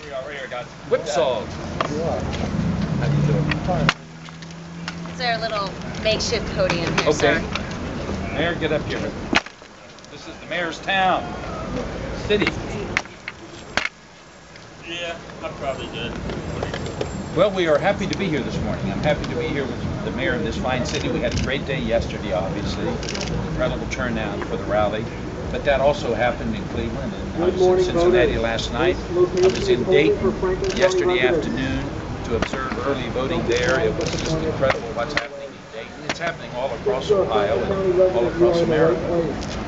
Whipsaw. How do you do it? It's our little makeshift podium here, Okay. sir. Mayor, get up here. This is the mayor's town. City. Yeah, I'm probably good. Well, we are happy to be here this morning. I'm happy to be here with the mayor of this fine city. We had a great day yesterday, obviously. Incredible turnout for the rally. But that also happened in Cleveland, and I was in Cincinnati last night. I was in Dayton yesterday afternoon to observe early voting there. It was just incredible what's happening in Dayton. It's happening all across Ohio and all across America.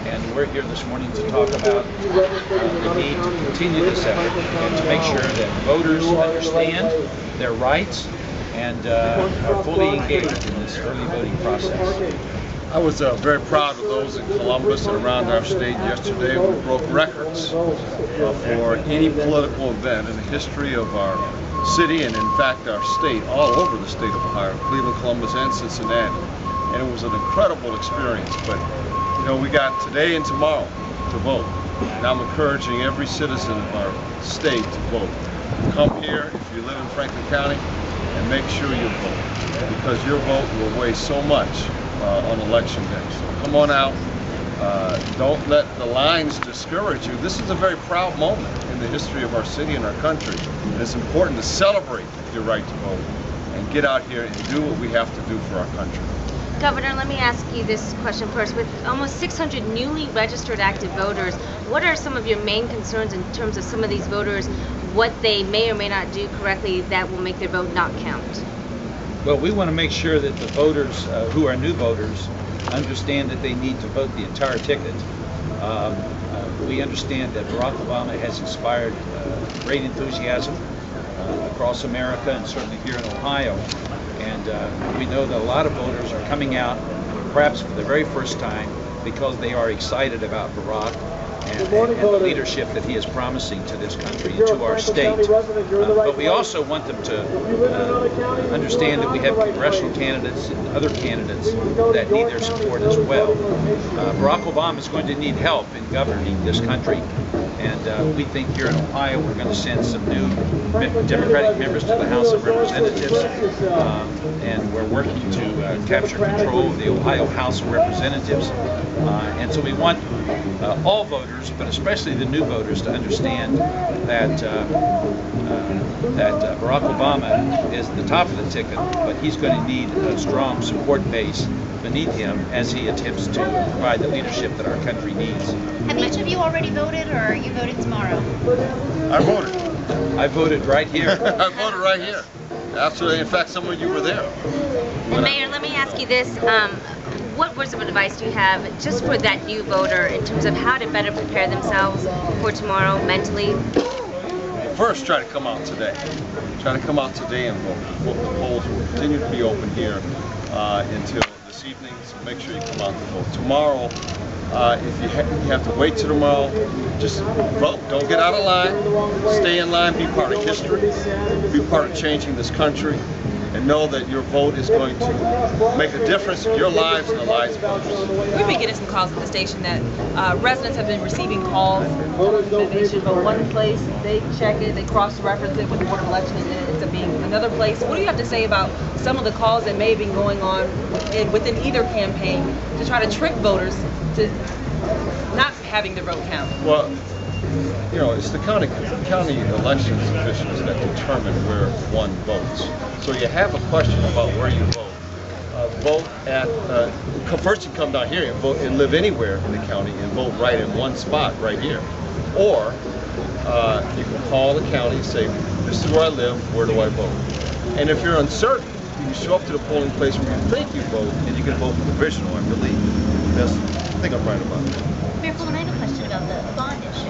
And we're here this morning to talk about the need to continue this effort and to make sure that voters understand their rights and are fully engaged in this early voting process. I was very proud of those in Columbus and around our state yesterday. We broke records for any political event in the history of our city and in fact our state, all over the state of Ohio, Cleveland, Columbus, and Cincinnati. And it was an incredible experience. But you know, we got today and tomorrow to vote. And I'm encouraging every citizen of our state to vote. Come here if you live in Franklin County and make sure you vote, because your vote will weigh so much on election day. So come on out. Don't let the lines discourage you. This is a very proud moment in the history of our city and our country. And it's important to celebrate your right to vote and get out here and do what we have to do for our country. Governor, let me ask you this question first. With almost 600 newly registered active voters, what are some of your main concerns in terms of some of these voters, what they may or may not do correctly that will make their vote not count? Well, we want to make sure that the voters who are new voters understand that they need to vote the entire ticket. We understand that Barack Obama has inspired great enthusiasm across America and certainly here in Ohio. And we know that a lot of voters are coming out, perhaps for the very first time, because they are excited about Barack and the leadership that he is promising to this country and to our state. But we also want them to understand that we have congressional candidates and other candidates that need their support as well. Barack Obama is going to need help in governing this country, and we think here in Ohio we're going to send some new Democratic members to the House of Representatives, and we're working to capture control of the Ohio House of Representatives. And so we want all voters, but especially the new voters, to understand that Barack Obama is at the top of the ticket, but he's going to need a strong support base beneath him as he attempts to provide the leadership that our country needs. Have each of you already voted, or are you voting tomorrow? I voted. I voted right here. I voted right here. Absolutely. In fact, some of you were there. And Mayor, let me ask you this. What words of advice do you have just for that new voter in terms of how to better prepare themselves for tomorrow mentally? First, try to come out today. Try to come out today and vote. The polls will continue to be open here until this evening, so make sure you come out to vote. Tomorrow, if you have to wait till tomorrow, just vote. Don't get out of line. Stay in line. Be part of history. Be part of changing this country. And know that your vote is going to make a difference in your lives and the lives of others. We've been getting some calls at the station that residents have been receiving calls that they should vote one place, they check it, they cross-reference it with the Board of Elections, and it ends up being another place. What do you have to say about some of the calls that may have been going on within either campaign to try to trick voters to not having their vote count? Well, you know, it's the county elections officials that determine where one votes. So you have a question about where you vote. Vote at, first you come down here and vote and live anywhere in the county and vote right in one spot right here. Or you can call the county and say, this is where I live, where do I vote? And if you're uncertain, you can show up to the polling place where you think you vote, and you can vote provisional, I believe. I think I'm right about that. Mayor Coleman, I have a question about the bond issue.